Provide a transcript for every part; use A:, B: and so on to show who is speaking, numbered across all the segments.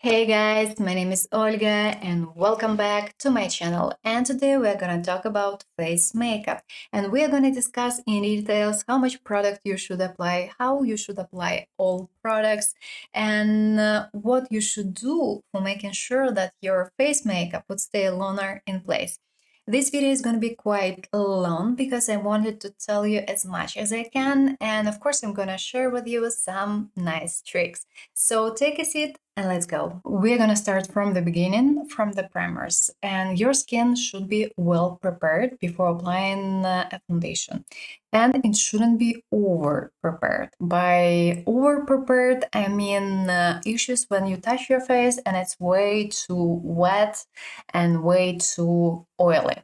A: Hey guys, my name is Olga and welcome back to my channel. And today we're gonna talk about face makeup, and we're gonna discuss in details how much product you should apply, how you should apply all products, and what you should do for making sure that your face makeup would stay longer in place. This video is going to be quite long because I wanted to tell you as much as I can, and of course I'm going to share with you some nice tricks. So take a seat and let's go. We're gonna start from the beginning, from the primers, and your skin should be well prepared before applying a foundation. And it shouldn't be over prepared. By over prepared, I mean issues when you touch your face and it's way too wet and way too oily.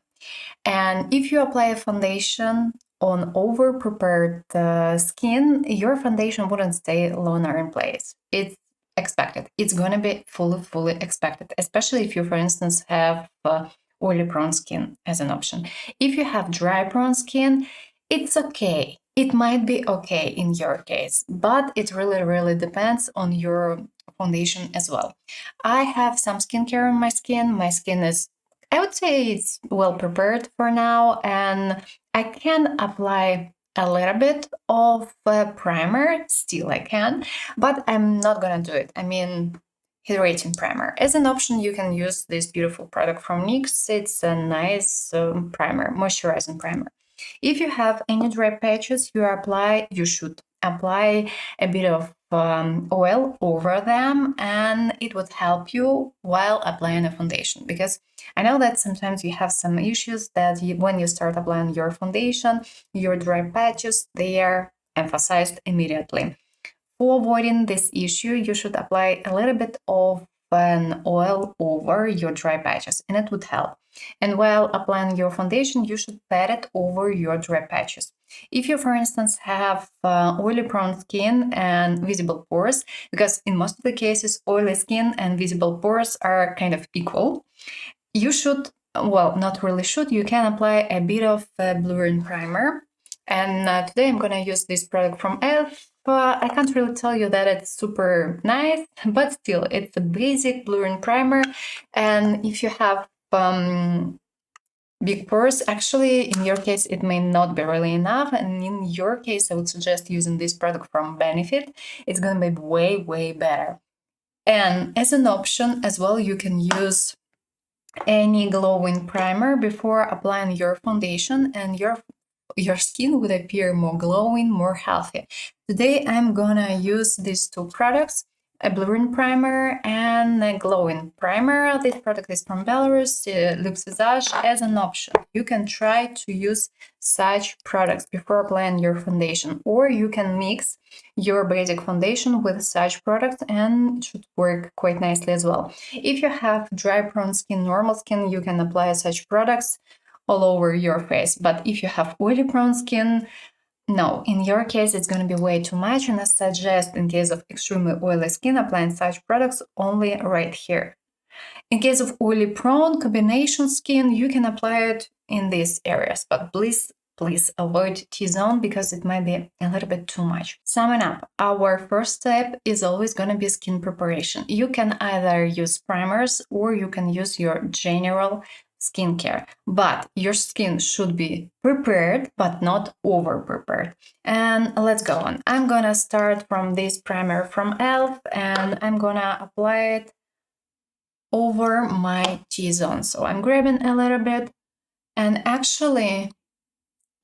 A: And if you apply a foundation on over prepared skin, your foundation wouldn't stay longer in place. It's expected. It's going to be fully expected, especially if you, for instance, have oily prone skin as an option. If you have dry prone skin, it's okay. It might be okay in your case, but it really depends on your foundation as well. I have some skincare on my skin. My skin is, I would say, it's well prepared for now, and I can apply a little bit of primer, still I can, but I'm not gonna do it. I mean, hydrating primer. As an option, you can use this beautiful product from Myricks. It's a nice primer, moisturizing primer. If you have any dry patches, you should apply a bit of oil over them, and it would help you while applying a foundation, because I know that sometimes you have some issues that when you start applying your foundation, your dry patches, they are emphasized immediately. For avoiding this issue, you should apply a little bit of an oil over your dry patches, and it would help. And while applying your foundation, you should pat it over your dry patches. If you, for instance, have oily prone skin and visible pores, because in most of the cases, oily skin and visible pores are kind of equal, you should, well, not really should, you can apply a bit of blurring primer. And today I'm going to use this product from e.l.f. I can't really tell you that it's super nice, but still, it's a basic blurring primer. And if you have big pores, actually, in your case, it may not be really enough. And in your case, I would suggest using this product from Benefit. It's going to be way better. And as an option as well, you can use any glowing primer before applying your foundation, and your skin would appear more glowing, more healthy. Today I'm gonna use these two products, a blurring primer and a glowing primer. This product is from Belarus, YesStyle, as an option. You can try to use such products before applying your foundation, or you can mix your basic foundation with such products and it should work quite nicely as well. If you have dry prone skin, normal skin, you can apply such products all over your face. But if you have oily prone skin, no, in your case, it's going to be way too much, and I suggest, in case of extremely oily skin, applying such products only right here. In case of oily prone combination skin, you can apply it in these areas, but please avoid T-zone because it might be a little bit too much. Summing up, our first step is always going to be skin preparation. You can either use primers or you can use your general skincare, but your skin should be prepared but not over prepared. And let's go on. I'm gonna start from this primer from e.l.f. and I'm gonna apply it over my T-zone. So I'm grabbing a little bit, and actually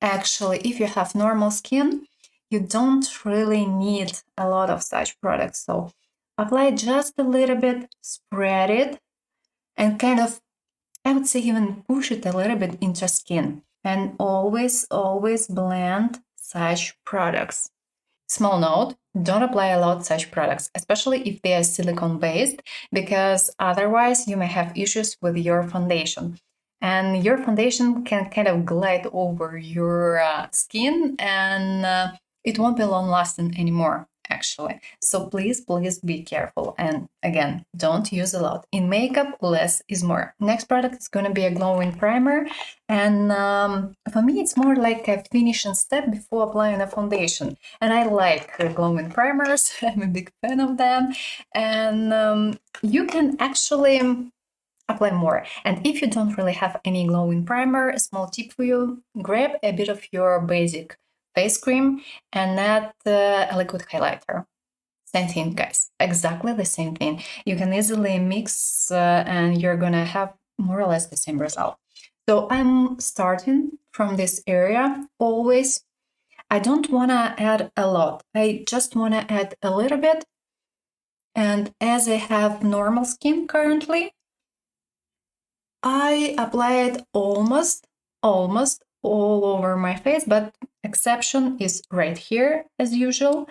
A: if you have normal skin, you don't really need a lot of such products. So apply just a little bit, spread it, and kind of, I would say, even push it a little bit into skin. And always blend such products. Small note, don't apply a lot such products, especially if they are silicone based, because otherwise you may have issues with your foundation. And your foundation can kind of glide over your skin, and it won't be long lasting anymore. actually. So please, please be careful. And again, don't use a lot. In makeup, less is more. Next product is going to be a glowing primer. And for me, it's more like a finishing step before applying a foundation. And I like glowing primers. I'm a big fan of them. And you can actually apply more. And if you don't really have any glowing primer, a small tip for you, grab a bit of your basic face cream and add a liquid highlighter. Same thing, guys, exactly the same thing. You can easily mix and you're gonna have more or less the same result. So I'm starting from this area always. I don't wanna add a lot. I just wanna add a little bit. And as I have normal skin currently, I apply it almost all over my face, but exception is right here as usual,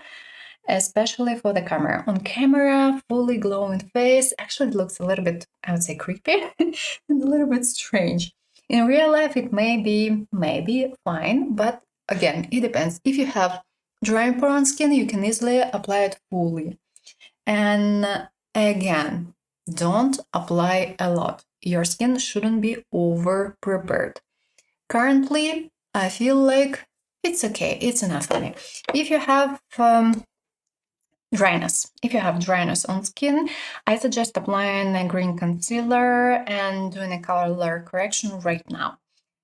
A: especially for the camera. On camera, fully glowing face actually looks a little bit, I would say, creepy and a little bit strange. In real life, it may be fine, but again, it depends. If you have dry prone skin, you can easily apply it fully. And again, don't apply a lot. Your skin shouldn't be over prepared. Currently, I feel like it's okay, it's enough for me. If you have dryness on skin, I suggest applying a green concealer and doing a color correction right now.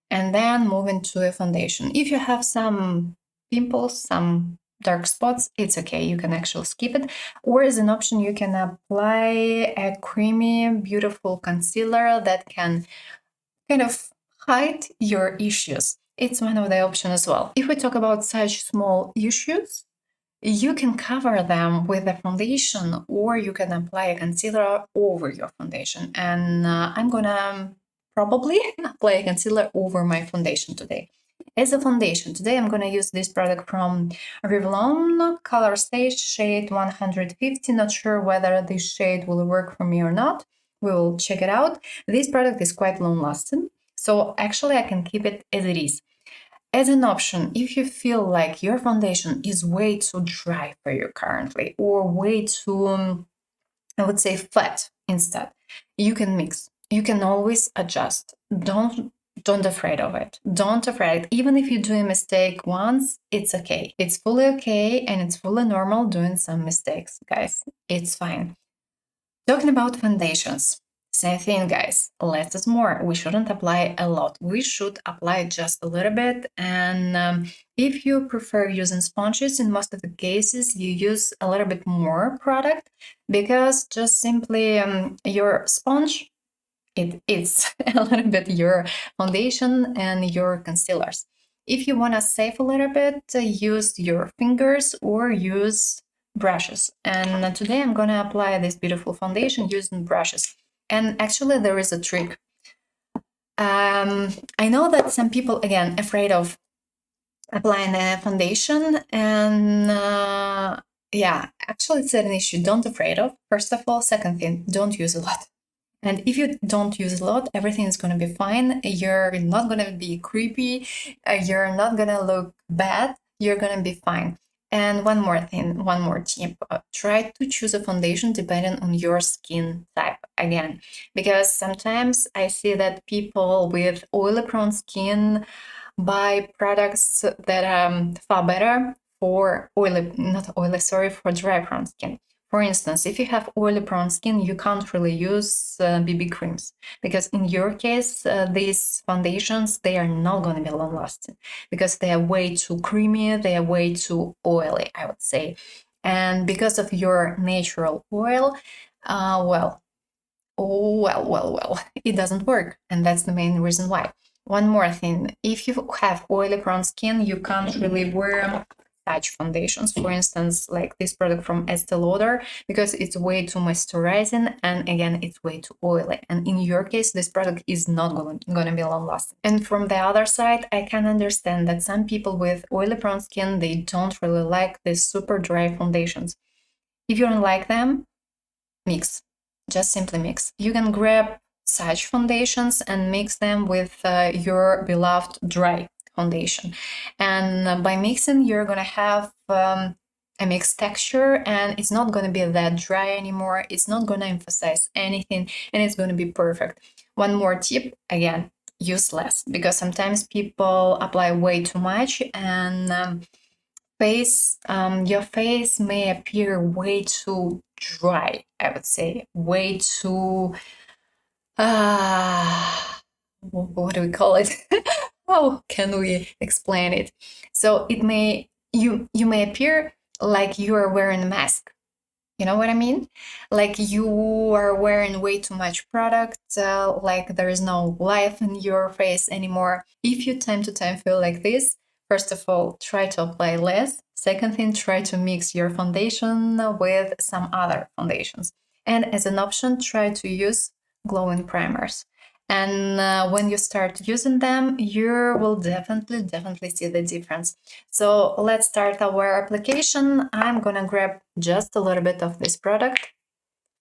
A: And then moving to a foundation. If you have some pimples, some dark spots, it's okay, you can actually skip it. Or as an option, you can apply a creamy, beautiful concealer that can kind of hide your issues. It's one of the options as well. If we talk about such small issues, you can cover them with a foundation, or you can apply a concealer over your foundation. And I'm gonna probably apply a concealer over my foundation today. As a foundation, today I'm gonna use this product from Revlon, Color Stage, shade 150. Not sure whether this shade will work for me or not. We will check it out. This product is quite long lasting, so actually I can keep it as it is. As an option, if you feel like your foundation is way too dry for you currently, or way too, I would say, flat instead, you can mix. You can always adjust. Don't afraid of it. Don't afraid. Even if you do a mistake once, it's okay. It's fully okay, and it's fully normal doing some mistakes, guys. It's fine. Talking about foundations. Same thing, guys. Less is more. We shouldn't apply a lot. We should apply just a little bit. And if you prefer using sponges, in most of the cases, you use a little bit more product, because just simply your sponge, it is a little bit your foundation and your concealers. If you want to save a little bit, use your fingers or use brushes. And today I'm going to apply this beautiful foundation using brushes. And actually, there is a trick. I know that some people, again, afraid of applying a foundation, and yeah, actually, it's an issue. Don't afraid of. First of all, second thing, don't use a lot. And if you don't use a lot, everything is going to be fine. You're not going to be creepy. You're not going to look bad. You're going to be fine. And one more thing, one more tip. Try to choose a foundation depending on your skin type, again, because sometimes I see that people with oily prone skin buy products that are far better for for dry prone skin. For instance, if you have oily prone skin, you can't really use BB creams, because in your case, these foundations, they are not going to be long lasting because they are way too creamy, they are way too oily, I would say. And because of your natural oil, well, it doesn't work. And that's the main reason why. One more thing, if you have oily prone skin, you can't really wear such foundations, for instance, like this product from Estee Lauder, because it's way too moisturizing, and again, it's way too oily. And in your case, this product is not going to be long lasting. And from the other side, I can understand that some people with oily prone skin, they don't really like these super dry foundations. If you don't like them, mix. Just simply mix. You can grab such foundations and mix them with your beloved dry foundation. And by mixing, you're going to have a a mixed texture, and it's not going to be that dry anymore. It's not going to emphasize anything, and it's going to be perfect. One more tip, again, use less, because sometimes people apply way too much, and your face may appear way too dry, I would say, way too what do we call it? How can we explain it? So you may appear like you are wearing a mask. You know what I mean? Like you are wearing way too much product, like there is no life in your face anymore. If you time to time feel like this, first of all, try to apply less. Second thing, try to mix your foundation with some other foundations. And as an option, try to use glowing primers. And when you start using them, you will definitely see the difference. So let's start our application. I'm gonna grab just a little bit of this product.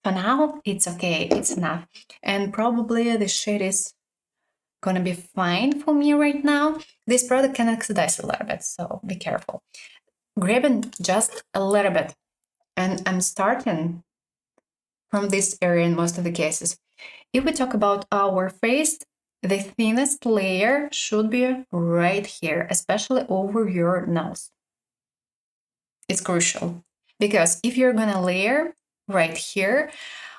A: For now, it's okay, it's enough. And probably the shade is gonna be fine for me right now. This product can oxidize a little bit, so be careful. Grabbing just a little bit. And I'm starting from this area in most of the cases. If we talk about our face, the thinnest layer should be right here, especially over your nose. It's crucial, because if you're gonna layer right here,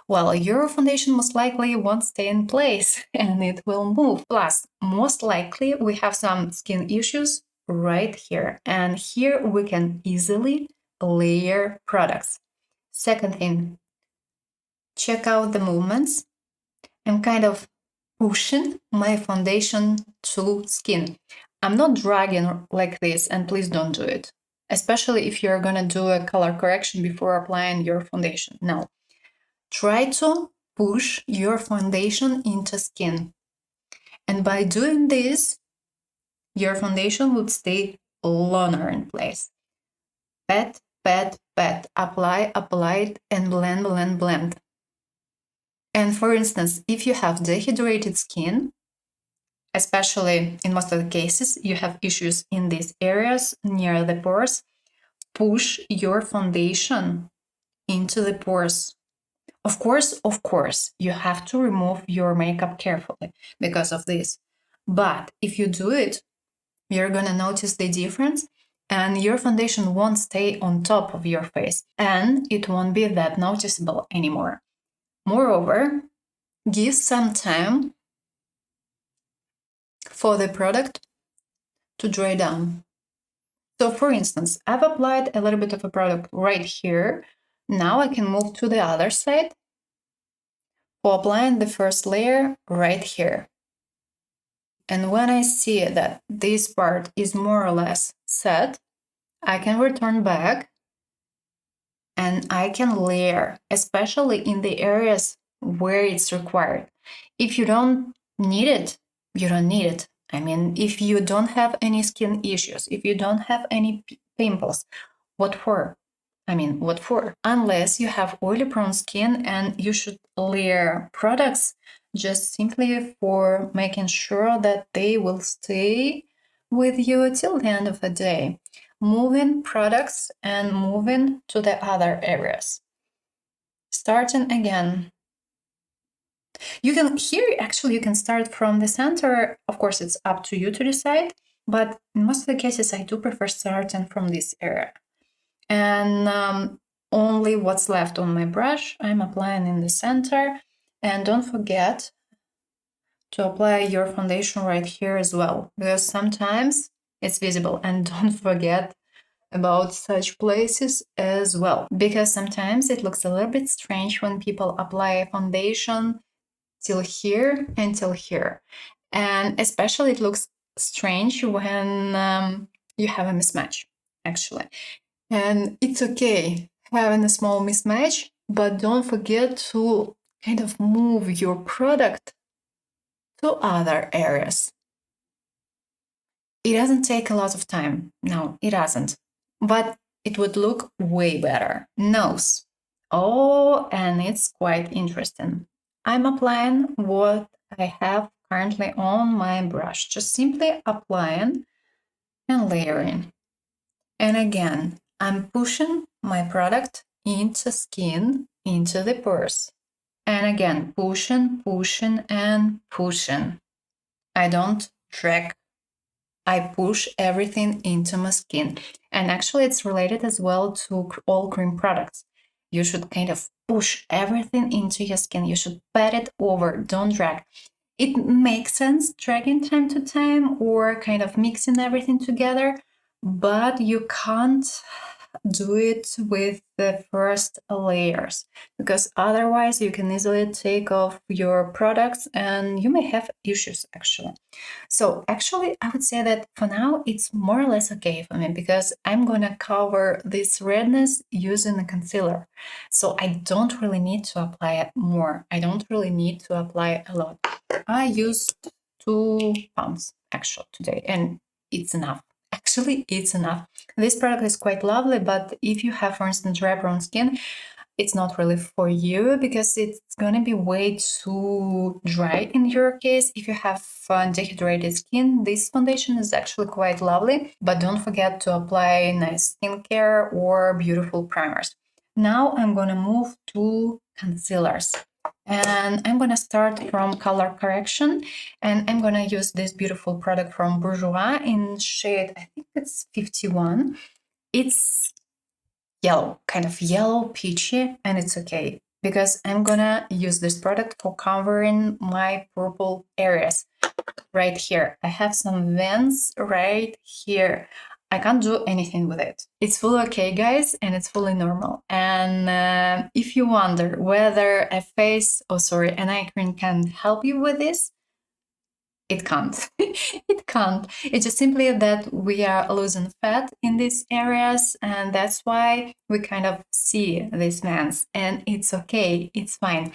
A: well, your foundation most likely won't stay in place and it will move. Plus, most likely we have some skin issues right here, and here we can easily layer products. Second thing, check out the movements. I'm kind of pushing my foundation to skin. I'm not dragging like this, and please don't do it, especially if you're gonna do a color correction before applying your foundation. No, try to push your foundation into skin. And by doing this, your foundation would stay longer in place. Pat, pat, pat, apply, apply, and blend, blend, blend. And for instance, if you have dehydrated skin, especially in most of the cases, you have issues in these areas near the pores, push your foundation into the pores. Of course, you have to remove your makeup carefully because of this. But if you do it, you're gonna notice the difference, and your foundation won't stay on top of your face, and it won't be that noticeable anymore. Moreover, give some time for the product to dry down. So for instance, I've applied a little bit of a product right here. Now I can move to the other side for applying the first layer right here. And when I see that this part is more or less set, I can return back and I can layer, especially in the areas where it's required. If you don't need it, you don't need it. I mean, if you don't have any skin issues, if you don't have any pimples, what for? I mean, what for? Unless you have oily prone skin, and you should layer products just simply for making sure that they will stay with you till the end of the day. Moving products and moving to the other areas. Starting again. You can start from the center. Of course, it's up to you to decide, but in most of the cases, I do prefer starting from this area. And only what's left on my brush, I'm applying in the center. And don't forget to apply your foundation right here as well, because sometimes it's visible. And don't forget about such places as well, because sometimes it looks a little bit strange when people apply foundation till here and till here. And especially it looks strange when you have a mismatch, actually. And it's okay having a small mismatch, but don't forget to kind of move your product to other areas. It doesn't take a lot of time. No, it doesn't. But it would look way better. Nose. Oh, and it's quite interesting. I'm applying what I have currently on my brush. Just simply applying and layering. And again, I'm pushing my product into skin, into the pores. And again, pushing, pushing, and pushing. I don't drag. I push everything into my skin. And actually, it's related as well to all cream products. You should kind of push everything into your skin. You should pat it over, don't drag. It makes sense dragging time to time or kind of mixing everything together, but you can't do it with the first layers, because otherwise you can easily take off your products and you may have issues actually. So actually I would say that for now it's more or less okay for me, because I'm gonna cover this redness using a concealer. So I don't really need to apply it more. I don't really need to apply a lot. I used 2 pumps actually today, and it's enough. Actually, it's enough. This product is quite lovely, but if you have, for instance, wraparound skin, it's not really for you, because it's gonna be way too dry in your case. If you have dehydrated skin, this foundation is actually quite lovely, but don't forget to apply nice skincare or beautiful primers. Now I'm gonna move to concealers. And I'm gonna start from color correction, and I'm gonna use this beautiful product from Bourjois in shade, I think it's 51. It's yellow, kind of yellow peachy, and it's okay because I'm gonna use this product for covering my purple areas right here. I have some veins right here. I can't do anything with it. It's fully okay, guys, and it's fully normal. And if you wonder whether an eye cream can help you with this, it can't. It can't. It's just simply that we are losing fat in these areas, and that's why we kind of see these veins, and it's okay, it's fine.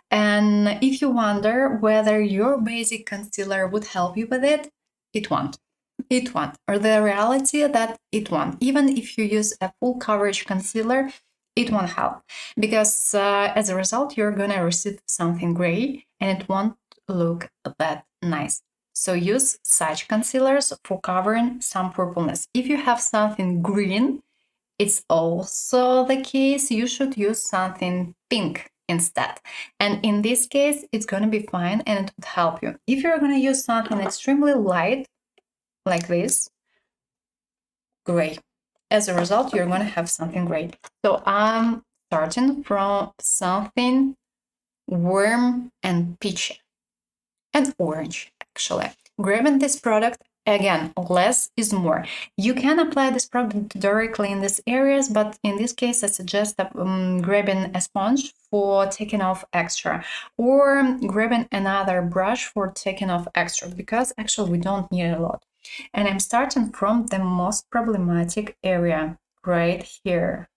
A: And if you wonder whether your basic concealer would help you with it, it won't. It won't. Or the reality that it won't. Even if you use a full coverage concealer, it won't help, because as a result, you're gonna receive something gray and it won't look that nice. So use such concealers for covering some purpleness. If you have something green, it's also the case. You should use something pink instead. And in this case, it's going to be fine and it would help you. If you're going to use something extremely light, like this, gray. As a result, you're going to have something gray. So I'm starting from something warm and peachy and orange, actually. Grabbing this product, again, less is more. You can apply this product directly in these areas, but in this case, I suggest grabbing a sponge for taking off extra, or grabbing another brush for taking off extra, because actually we don't need a lot. And I'm starting from the most problematic area right here.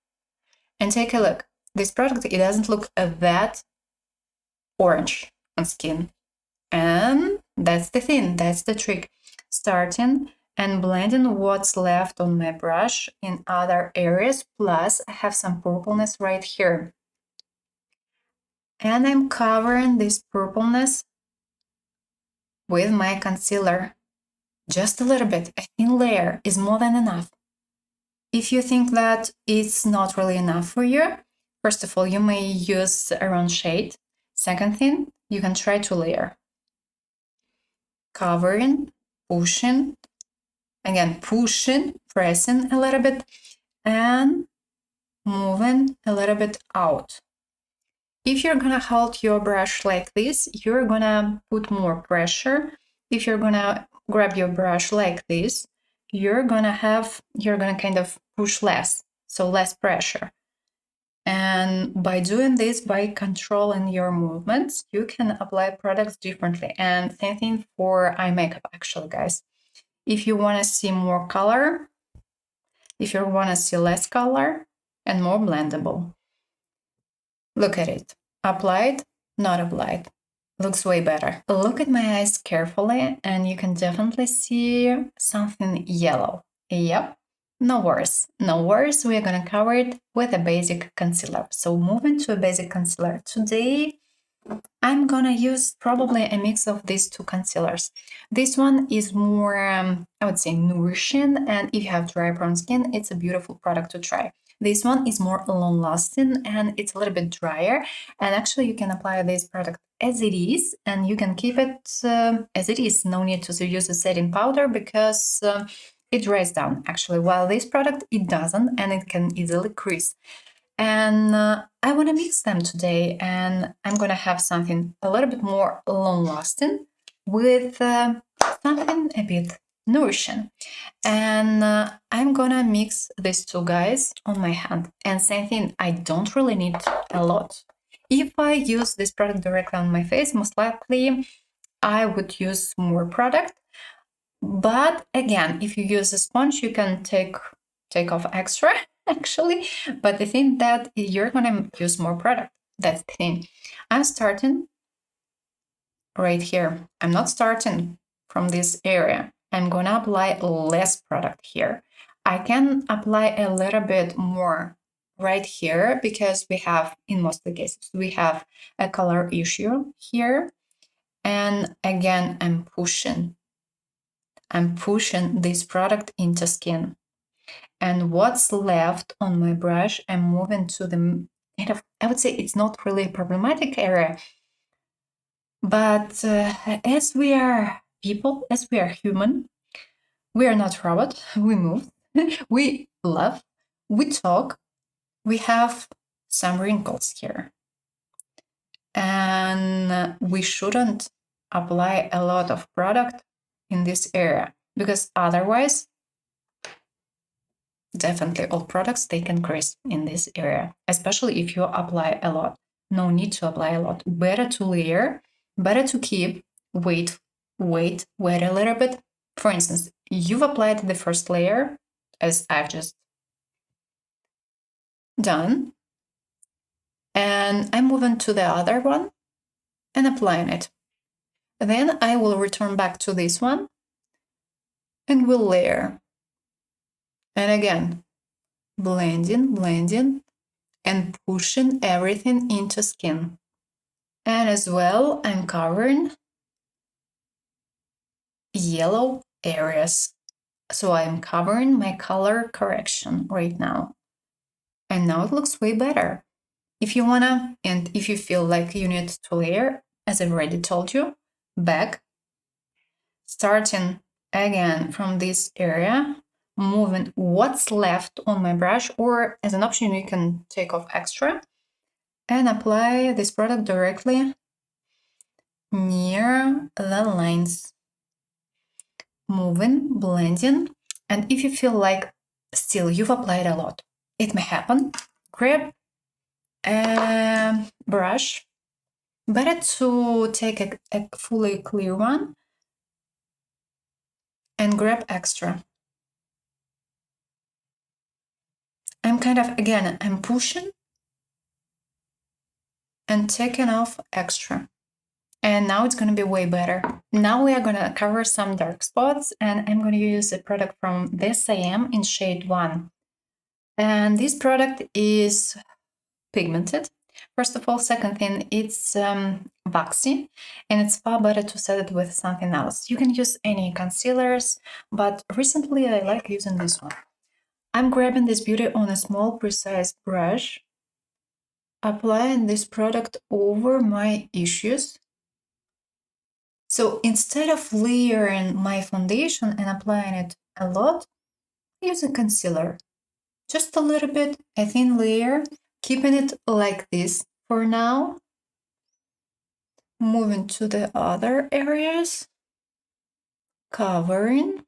A: And take a look. This product, it doesn't look that orange on skin. And that's the thing, that's the trick. Starting and blending what's left on my brush in other areas, plus I have some purpleness right here. And I'm covering this purpleness with my concealer. Just a little bit, a thin layer is more than enough. If you think that it's not really enough for you, first of all, you may use a round shade. Second thing, you can try to layer. Covering, pushing, again, pushing, pressing a little bit, and moving a little bit out. If you're gonna hold your brush like this, you're gonna put more pressure. If you're gonna grab your brush like this, you're gonna kind of push less, so less pressure. And by doing this, by controlling your movements, you can apply products differently. And same thing for eye makeup, actually, guys. If you want to see more color, if you want to see less color and more blendable, look at it. Applied, not applied. Looks way better. Look at my eyes carefully and you can definitely see something yellow. Yep. No worries. No worries. We are going to cover it with a basic concealer. So moving to a basic concealer. Today, I'm going to use probably a mix of these 2 concealers. This one is more, I would say, nourishing. And if you have dry brown skin, it's a beautiful product to try. This one is more long lasting and it's a little bit drier. And actually you can apply this product as it is and you can keep it as it is. No need to use a setting powder because it dries down actually, while this product, it doesn't, and it can easily crease. And I want to mix them today, and I'm going to have something a little bit more long-lasting with something a bit nourishing. And I'm going to mix these two guys on my hand. And same thing, I don't really need a lot. If I use this product directly on my face, most likely I would use more product. But again, if you use a sponge, you can take off extra actually. But the thing that you're gonna use more product. That's the thing. I'm starting right here. I'm not starting from this area. I'm gonna apply less product here. I can apply a little bit more right here because we have, in most of the cases, we have a color issue here. And again, I'm pushing this product into skin. And what's left on my brush, I'm moving to the kind of, I would say it's not really a problematic area, but as we are people, as we are human, we are not robot, we move, we love, we talk, we have some wrinkles here. And we shouldn't apply a lot of product in this area because otherwise definitely all products, they can crease in this area, especially if you apply a lot. No need to apply a lot. Better to layer, better to keep, wait a little bit. For instance, you've applied the first layer as I've just done, and I'm moving to the other one and applying it. Then I will return back to this one and will layer. And again, blending, and pushing everything into skin. And as well, I'm covering yellow areas. So I'm covering my color correction right now. And now it looks way better. If you wanna, and if you feel like you need to layer, as I've already told you, back, starting again from this area, moving what's left on my brush, or as an option, you can take off extra and apply this product directly near the lines. Moving, blending, and if you feel like still you've applied a lot, it may happen, grab a brush. Better to take a fully clear one and grab extra. I'm kind of, again, I'm pushing and taking off extra. And now it's going to be way better. Now we are going to cover some dark spots, and I'm going to use a product from Danessa in shade 1. And this product is pigmented. First of all, second thing, it's waxy, and it's far better to set it with something else. You can use any concealers, but recently I like using this one. I'm grabbing this beauty on a small, precise brush, applying this product over my issues. So instead of layering my foundation and applying it a lot, I use a concealer. Just a little bit, a thin layer, keeping it like this for now. Moving to the other areas, covering.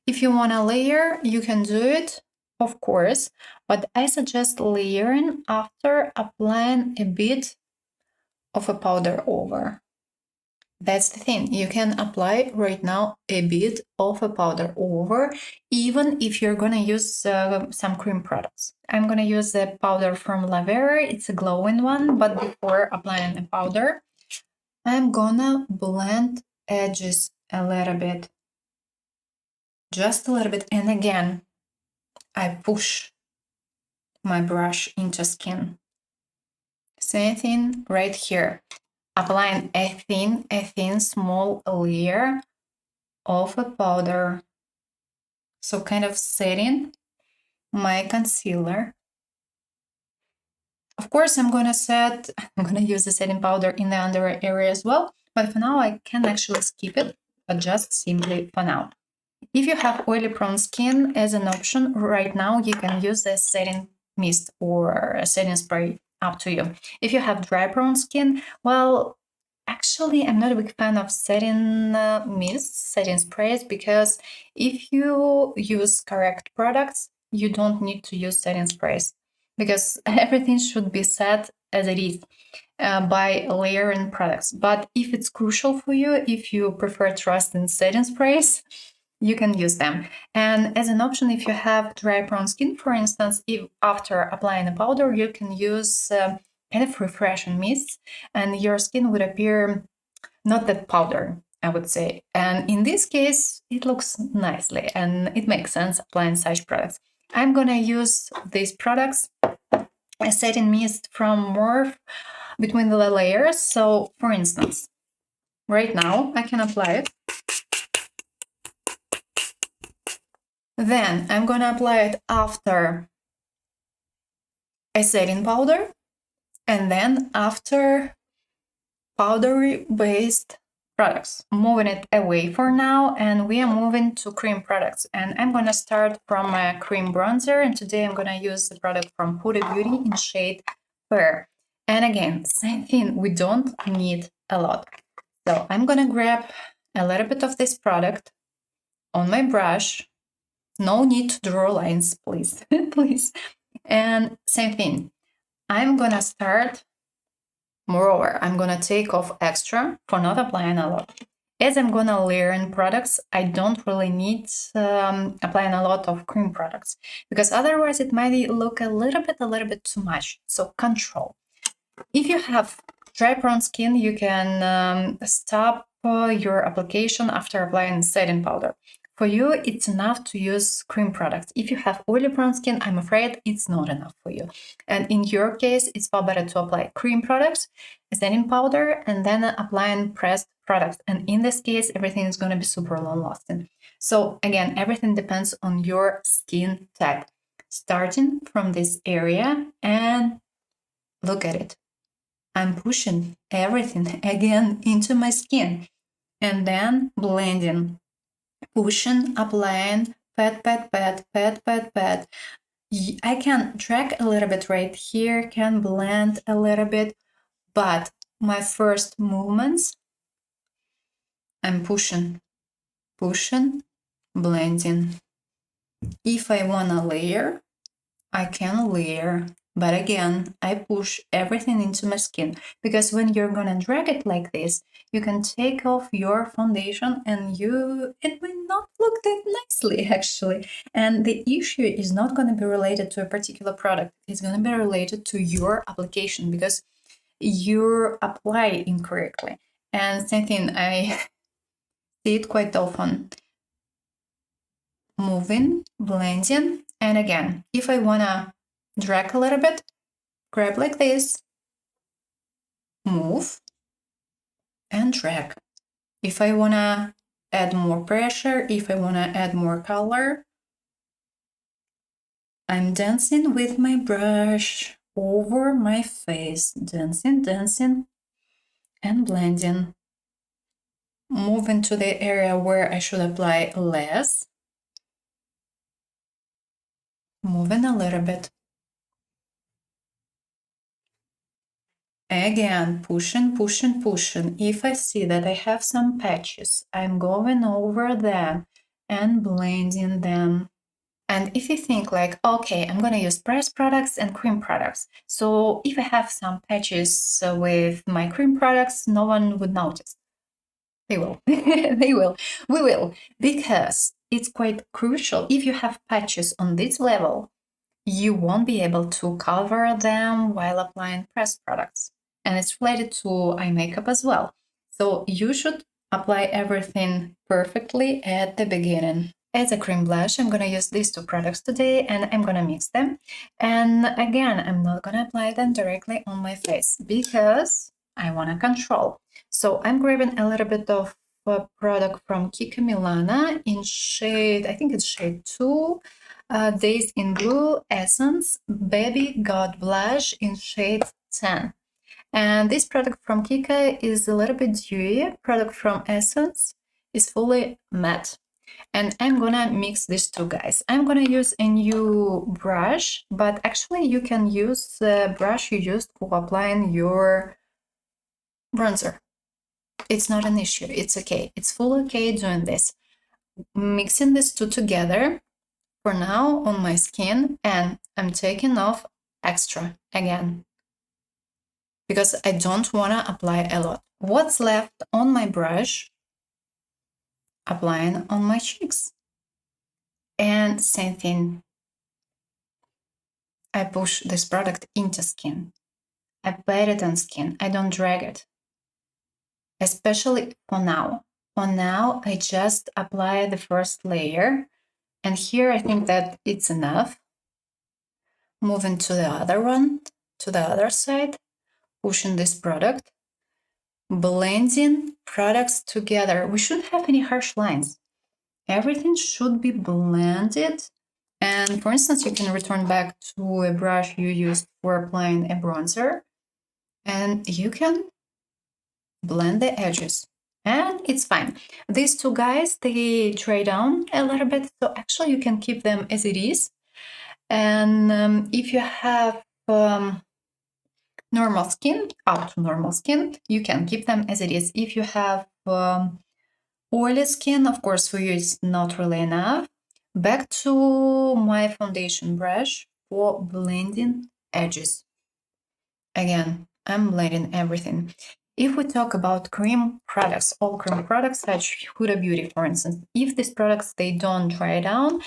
A: If you want to layer, you can do it, of course, but I suggest layering after applying a bit of a powder over. That's the thing, you can apply right now a bit of a powder over, even if you're gonna use some cream products. I'm gonna use the powder from La Vera, it's a glowing one, but before applying the powder, I'm gonna blend edges a little bit. Just a little bit, and again, I push my brush into skin. Same thing right here. Applying a thin small layer of a powder. So kind of setting my concealer. Of course, I'm gonna use the setting powder in the under area as well, but for now I can actually skip it, but just simply for now. If you have oily prone skin, as an option right now, you can use the setting mist or a setting spray, up to you. If you have dry prone skin, well, actually, I'm not a big fan of setting mists, setting sprays, because if you use correct products, you don't need to use setting sprays, because everything should be set as it is. By layering products. But if it's crucial for you, if you prefer trust in setting sprays, you can use them. And as an option, if you have dry prone skin, for instance, if after applying a powder, you can use kind of refreshing mists, and your skin would appear not that powder, I would say. And in this case, it looks nicely and it makes sense applying such products. I'm gonna use these products, a setting mist from Morphe, between the layers. So, for instance, right now I can apply it. Then I'm gonna apply it after a setting powder, and then after powdery based products. Moving it away for now, and we are moving to cream products. And I'm gonna start from a cream bronzer, and today I'm gonna use the product from Huda Beauty in shade Fair. And again, same thing, we don't need a lot. So I'm gonna grab a little bit of this product on my brush. No need to draw lines, please, please. And same thing, I'm gonna start, moreover, I'm gonna take off extra for not applying a lot. As I'm gonna layer in products, I don't really need applying a lot of cream products, because otherwise it might look a little bit too much. So control. If you have dry prone skin, you can stop your application after applying setting powder. For you, it's enough to use cream products. If you have oily prone skin, I'm afraid it's not enough for you. And in your case, it's far better to apply cream products, setting powder, and then applying pressed products. And in this case, everything is going to be super long lasting. So again, everything depends on your skin type. Starting from this area, and look at it. I'm pushing everything again into my skin, and then blending, pushing, applying, pat, pat, pat, pat, pat, pat. I can drag a little bit right here, can blend a little bit, but my first movements, I'm pushing, pushing, blending. If I want to layer, I can layer. But again, I push everything into my skin, because when you're gonna drag it like this, you can take off your foundation and it will not look that nicely, actually. And the issue is not gonna be related to a particular product. It's gonna be related to your application, because you apply incorrectly. And same thing, I see it quite often. Moving, blending, and again, if I wanna drag a little bit, grab like this, move, and drag. If I want to add more pressure, if I want to add more color, I'm dancing with my brush over my face, dancing, dancing, and blending. Moving to the area where I should apply less, moving a little bit. Again, pushing, pushing, pushing. If I see that I have some patches, I'm going over them and blending them. And if you think like, okay, I'm going to use pressed products and cream products, so if I have some patches with my cream products, no one would notice. They will. They will. We will. Because it's quite crucial. If you have patches on this level, you won't be able to cover them while applying pressed products. And it's related to eye makeup as well. So you should apply everything perfectly at the beginning. As a cream blush, I'm going to use these two products today, and I'm going to mix them. And again, I'm not going to apply them directly on my face, because I want to control. So I'm grabbing a little bit of a product from Kika Milana in shade, I think it's shade 2, Days in Blue Essence Baby God Blush in shade 10. And this product from Kika is a little bit dewy. Product from Essence is fully matte. And I'm gonna mix these two, guys. I'm gonna use a new brush, but actually you can use the brush you used for applying your bronzer. It's not an issue. It's okay. It's full okay doing this. Mixing these two together for now on my skin, and I'm taking off extra again because I don't want to apply a lot. What's left on my brush, applying on my cheeks. And same thing. I push this product into skin. I pat it on skin. I don't drag it. Especially for now. For now, I just apply the first layer. And here I think that it's enough. Moving to the other one, to the other side, pushing this product, blending products together. We shouldn't have any harsh lines. Everything should be blended. And for instance, you can return back to a brush you used for applying a bronzer, and you can blend the edges. And it's fine. These two guys, they dry down a little bit, so actually you can keep them as it is. And if you have normal skin, up to normal skin, you can keep them as it is. If you have oily skin, of course, for you it's not really enough. Back to my foundation brush for blending edges. Again, I'm blending everything. If we talk about cream products, all cream products, such Huda Beauty, for instance, if these products, they don't dry down,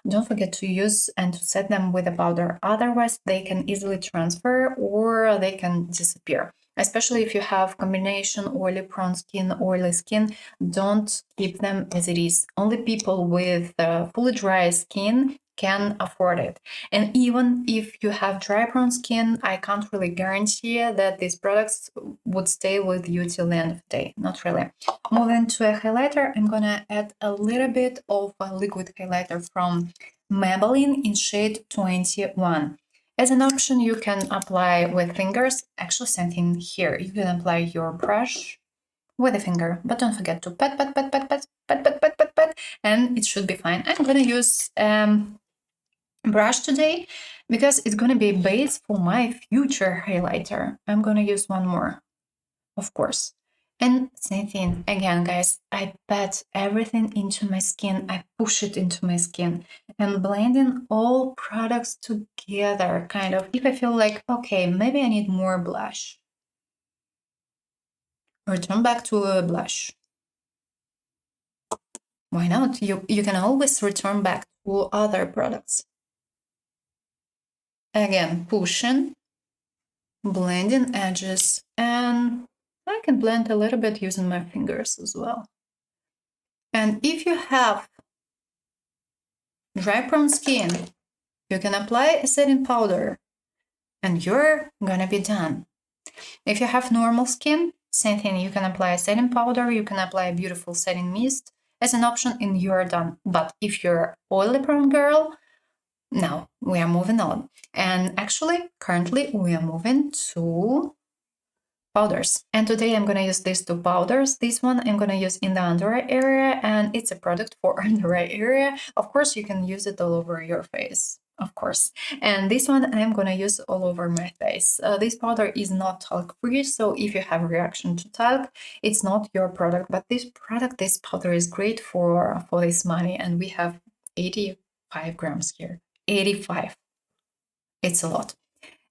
A: don't forget to use and to set them with a powder. Otherwise, they can easily transfer or they can disappear. Especially if you have combination oily prone skin, oily skin, don't keep them as it is. Only people with fully dry skin can afford it. And even if you have dry prone skin, I can't really guarantee that these products would stay with you till the end of the day. Not really. Moving to a highlighter, I'm gonna add a little bit of a liquid highlighter from Maybelline in shade 21. As an option, you can apply with fingers. Actually, same thing here. You can apply your brush with a finger, but don't forget to pat, pat, pat, pat, pat, pat, pat, pat, pat, pat, and it should be fine. I'm gonna use brush today because it's gonna be a base for my future highlighter. I'm gonna use one more, of course. And same thing again, guys, I pat everything into my skin. I push it into my skin and blending all products together, kind of. If I feel like, okay, maybe I need more blush, return back to a blush. Why not? You can always return back to other products. Again, pushing, blending edges, and I can blend a little bit using my fingers as well. And if you have dry prone skin, you can apply a setting powder and you're gonna be done. If you have normal skin, same thing, you can apply a setting powder, you can apply a beautiful setting mist as an option and you're done. But if you're oily prone girl, now we are moving on. And actually, currently we are moving to powders. And today I'm gonna use these two powders. This one I'm gonna use in the under eye area, and it's a product for under eye area. Of course, you can use it all over your face, of course. And this one I'm gonna use all over my face. This powder is not talc free, so if you have a reaction to talc, it's not your product. But this powder is great for this money, and we have 85 grams here. 85. It's a lot.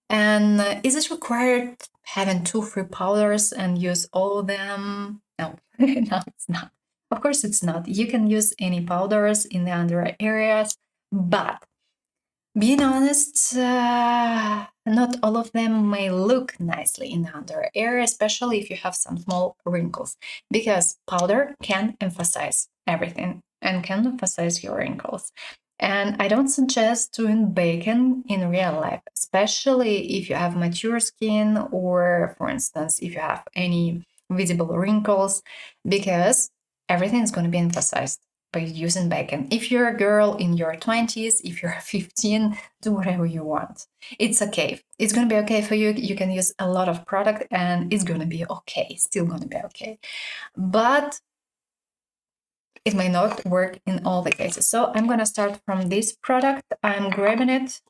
A: And is it required having 2 free powders and use all of them? No, no, it's not. Of course, it's not. You can use any powders in the under eye areas, but being honest, not all of them may look nicely in the under eye area, especially if you have some small wrinkles, because powder can emphasize everything and can emphasize your wrinkles. And I don't suggest doing baking in real life, especially if you have mature skin or, for instance, if you have any visible wrinkles, because everything is going to be emphasized by using bacon. If you're a girl in your 20s, if you're 15, do whatever you want. It's okay. It's going to be okay for you. You can use a lot of product and it's going to be okay. Still going to be okay. But it may not work in all the cases. So I'm going to start from this product. I'm grabbing it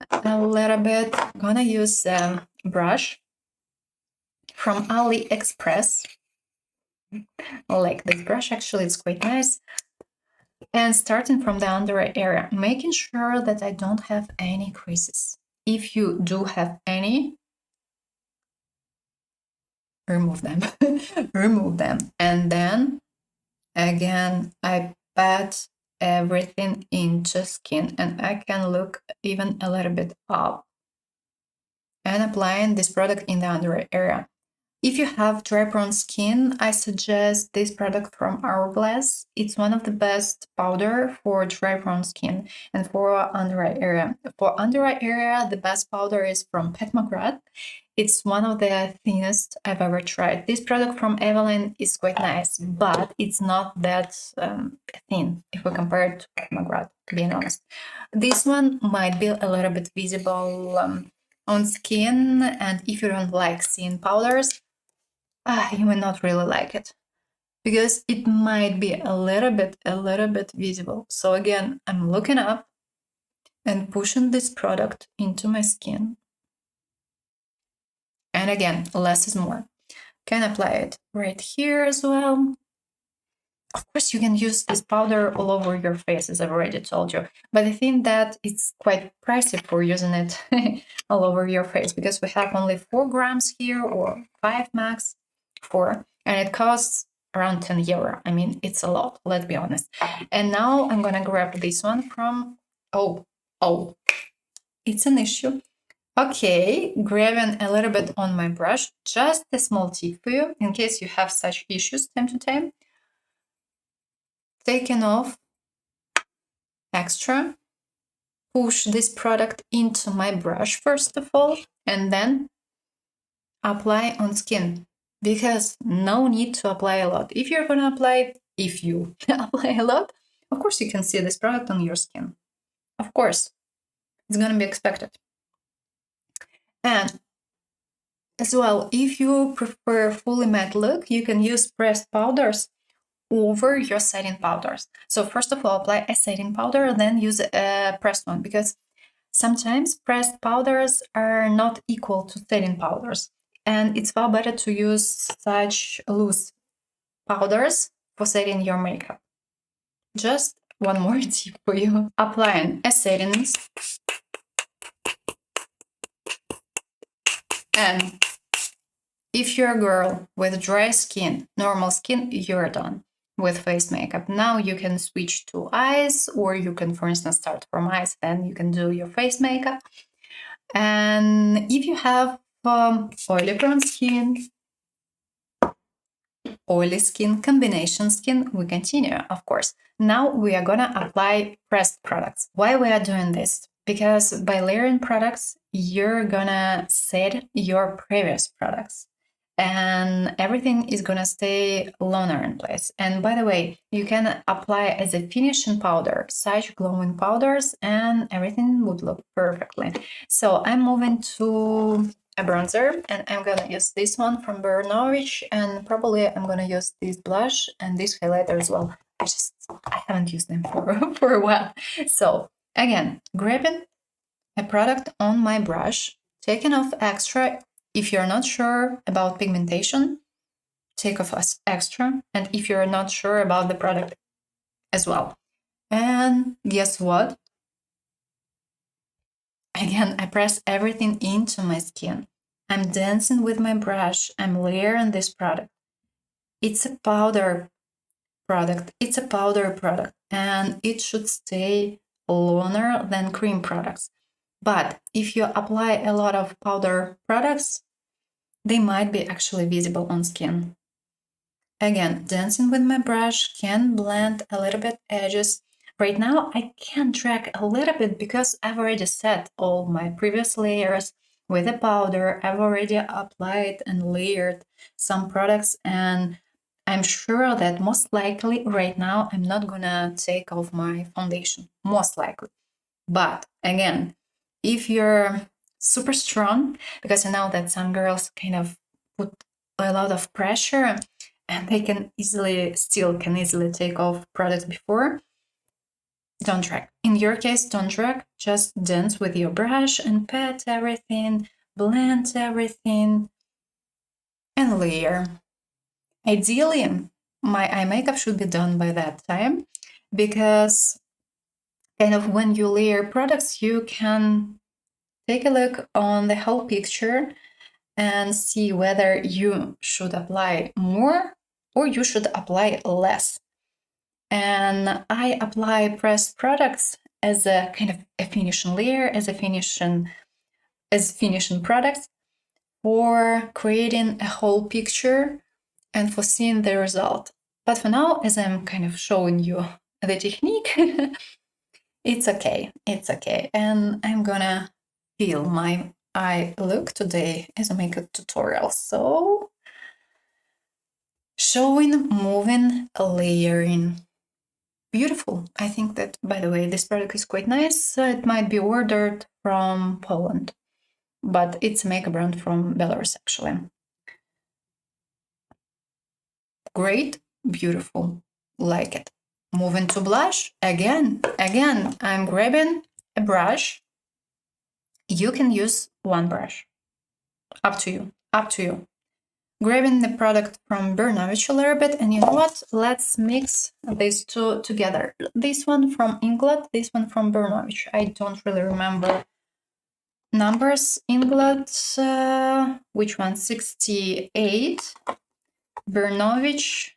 A: a little bit. I'm going to use a brush from AliExpress. I like this brush, actually, it's quite nice. And starting from the under eye area, making sure that I don't have any creases. If you do have any, remove them. Remove them. And then, again, I pat everything into skin. And I can look even a little bit up. And applying this product in the under eye area. If you have dry prone skin, I suggest this product from Hourglass. It's one of the best powder for dry prone skin and for under eye area. For under eye area, the best powder is from Pat McGrath. It's one of the thinnest I've ever tried. This product from Evelyn is quite nice, but it's not that thin if we compare it to Pat McGrath, being honest. This one might be a little bit visible on skin, and if you don't like seeing powders, you may not really like it because it might be a little bit visible. So again, I'm looking up and pushing this product into my skin. And again, less is more. Can apply it right here as well. Of course, you can use this powder all over your face, as I've already told you. But I think that it's quite pricey for using it all over your face because we have only 4 grams here, or 5 max, 4. And it costs around 10 euro. I mean, it's a lot, let's be honest. And now I'm going to grab this one from... Oh, it's an issue. Okay, grabbing a little bit on my brush, just a small tip for you, in case you have such issues time to time. Taking off extra, push this product into my brush first of all, and then apply on skin, because no need to apply a lot. If you're going to apply, if you apply a lot, of course you can see this product on your skin. Of course, it's going to be expected. And as well, if you prefer fully matte look, you can use pressed powders over your setting powders. So first of all, apply a setting powder, then use a pressed one, because sometimes pressed powders are not equal to setting powders. And it's far better to use such loose powders for setting your makeup. Just one more tip for you. Applying a settings. And if you're a girl with dry skin, normal skin, you're done with face makeup. Now you can switch to eyes, or you can, for instance, start from eyes, then you can do your face makeup. And if you have oily prone skin, oily skin, combination skin, we continue, of course. Now we are gonna apply pressed products. Why we are doing this? Because by layering products, you're gonna set your previous products, and everything is gonna stay longer in place. And by the way, you can apply as a finishing powder such glowing powders, and everything would look perfectly. So I'm moving to a bronzer, and I'm gonna use this one from Bernovich, and probably I'm gonna use this blush and this highlighter as well. I haven't used them for a while. So again, grabbing a product on my brush, taking off extra. If you're not sure about pigmentation, take off extra. And if you're not sure about the product as well. And guess what? Again, I press everything into my skin. I'm dancing with my brush. I'm layering this product. It's a powder product. It's a powder product, and it should stay longer than cream products. But if you apply a lot of powder products, they might be actually visible on skin. Again, dancing with my brush, can blend a little bit edges. Right now, I can drag a little bit because I've already set all my previous layers with the powder. I've already applied and layered some products, and I'm sure that most likely right now I'm not gonna take off my foundation, most likely. But again, if you're super strong, because I know that some girls kind of put a lot of pressure and they can easily take off products before, don't drag. In your case, don't drag, just dance with your brush and pat everything, blend everything, and layer. Ideally, my eye makeup should be done by that time, because kind of when you layer products, you can take a look on the whole picture and see whether you should apply more or you should apply less. And I apply pressed products as a kind of a finishing layer, as finishing products for creating a whole picture and for seeing the result. But for now, as I'm kind of showing you the technique, it's okay. It's okay. And I'm gonna feel my eye look today as a makeup tutorial. So showing, moving, layering. Beautiful. I think that, by the way, this product is quite nice. It might be ordered from Poland, but it's a makeup brand from Belarus, actually. Great, beautiful, like it. Moving to blush, again, I'm grabbing a brush. You can use one brush, up to you. Grabbing the product from Bernovich a little bit, and you know what? Let's mix these two together. This one from Inglot, this one from Bernovich. I don't really remember numbers. Inglot, which one? 68. Bernovich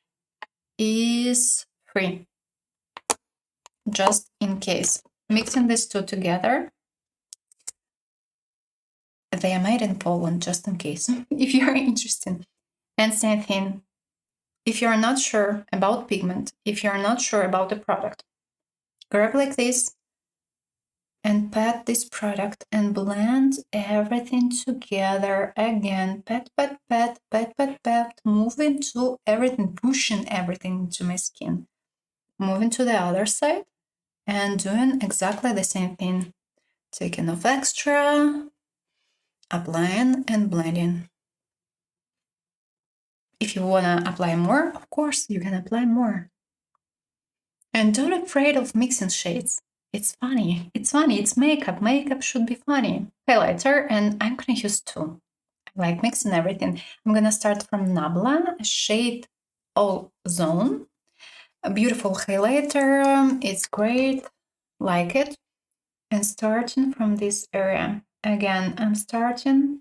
A: is 3. Just in case. Mixing these two together. They are made in Poland, just in case, if you're interested. And same thing, if you're not sure about pigment, if you're not sure about the product, grab like this and pat this product and blend everything together again. Pat, moving to everything, pushing everything into my skin. Moving to the other side and doing exactly the same thing. Taking off extra, applying and blending. If you want to apply more, of course, you can apply more. And don't be afraid of mixing shades. It's funny. It's makeup. Makeup should be funny. Highlighter, and I'm going to use 2. I like mixing everything. I'm going to start from Nabla, shade All Zone. A beautiful highlighter. It's great. Like it. And starting from this area. Again, I'm starting,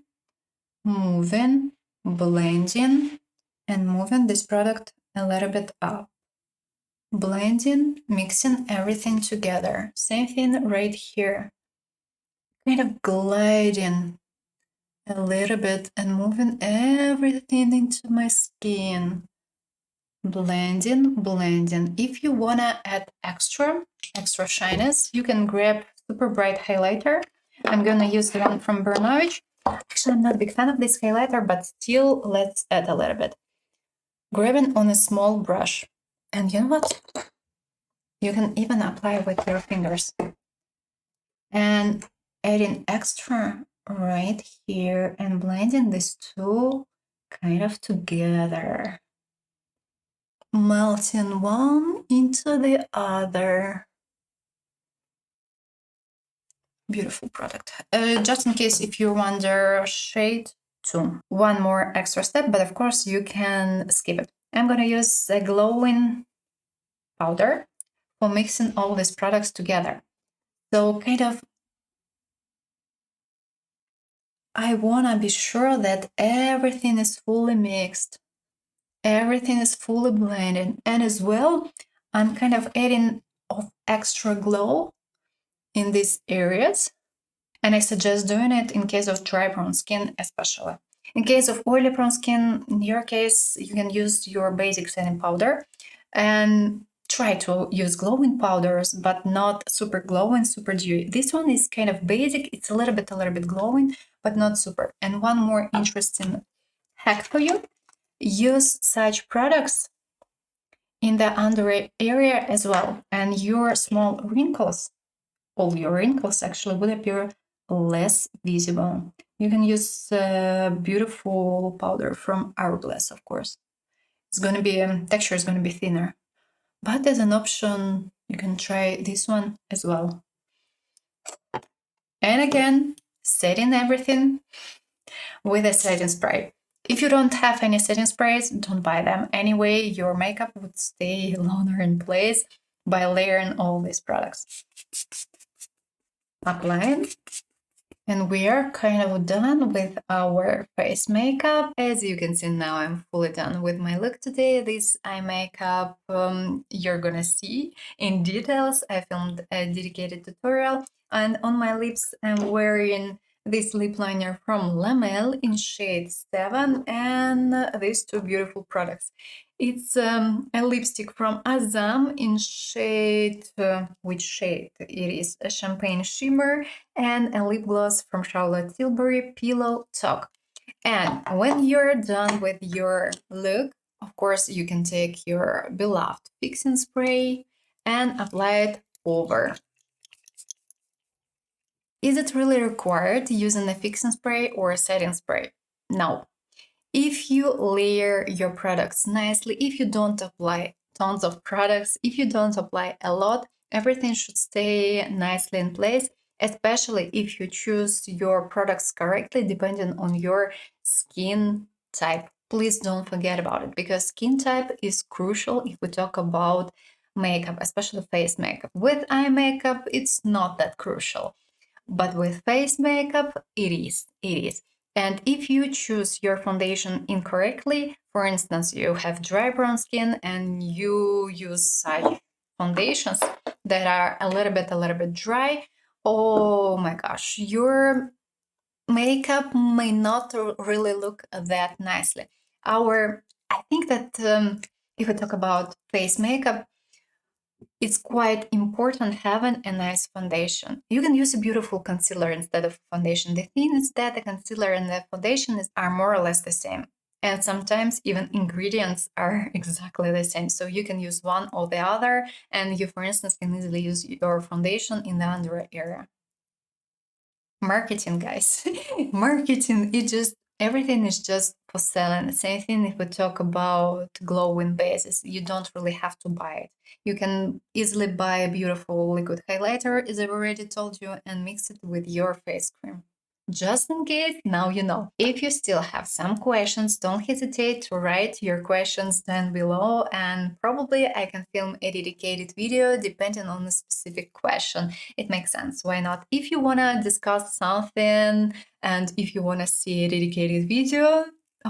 A: moving, blending, and moving this product a little bit up. Blending, mixing everything together. Same thing right here. Kind of gliding a little bit and moving everything into my skin. Blending. If you wanna add extra shyness, you can grab super bright highlighter. I'm gonna use the one from Bernovich. Actually, I'm not a big fan of this highlighter, but still, let's add a little bit. Grabbing on a small brush. And you know what? You can even apply with your fingers. And adding extra right here and blending these two kind of together. Melting one into the other. Beautiful product. Just in case if you wonder, shade 2. One more extra step, but of course you can skip it. I'm gonna use a glowing powder for mixing all these products together. So kind of, I wanna be sure that everything is fully mixed. Everything is fully blended. And as well, I'm kind of adding of extra glow in these areas. And I suggest doing it in case of dry prone skin, especially. In case of oily prone skin, in your case, you can use your basic setting powder and try to use glowing powders, but not super glowing, super dewy. This one is kind of basic. It's a little bit glowing, but not super. And one more interesting hack for you. Use such products in the under area as well, and your small wrinkles, all your wrinkles actually would appear less visible. You can use beautiful powder from Hourglass, of course. It's going to be, texture is going to be thinner. But as an option, you can try this one as well. And again, setting everything with a setting spray. If you don't have any setting sprays, don't buy them. Anyway, your makeup would stay longer in place by layering all these products. Applying. And we are kind of done with our face makeup. As you can see now, I'm fully done with my look today. This eye makeup you're gonna see in details. I filmed a dedicated tutorial. And on my lips, I'm wearing this lip liner from Lamel in shade 7 and these two beautiful products. It's a lipstick from Azam in shade, which shade it is? A Champagne Shimmer, and a lip gloss from Charlotte Tilbury, Pillow Talk. And when you're done with your look, of course, you can take your beloved fixing spray and apply it over. Is it really required using a fixing spray or a setting spray? No. If you layer your products nicely, if you don't apply tons of products, if you don't apply a lot, everything should stay nicely in place, especially if you choose your products correctly depending on your skin type. Please don't forget about it because skin type is crucial if we talk about makeup, especially face makeup. With eye makeup, it's not that crucial. But with face makeup, it is. It is. And if you choose your foundation incorrectly, for instance, you have dry brown skin and you use such foundations that are a little bit dry, oh my gosh, your makeup may not really look that nicely. I think that if we talk about face makeup, it's quite important having a nice foundation. You can use a beautiful concealer instead of foundation. The thing is that the concealer and the foundation are more or less the same. And sometimes even ingredients are exactly the same. So you can use one or the other. And you, for instance, can easily use your foundation in the under area. Marketing, guys. Marketing, everything is just for selling. The same thing if we talk about glowing bases. You don't really have to buy it. You can easily buy a beautiful liquid highlighter, as I've already told you, and mix it with your face cream. Just in case, now you know. If you still have some questions, don't hesitate to write your questions down below, and probably I can film a dedicated video depending on the specific question. It makes sense. Why not? If you want to discuss something and if you want to see a dedicated video,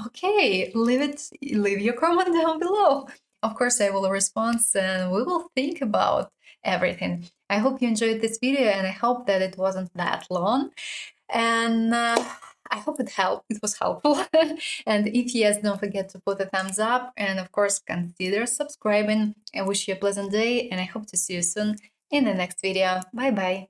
A: okay, leave your comment down below. Of course, I will respond and we will think about everything. I hope you enjoyed this video and I hope that it wasn't that long. And I hope it was helpful. And if yes, don't forget to put a thumbs up and of course consider subscribing. I wish you a pleasant day and I hope to see you soon in the next video. Bye bye.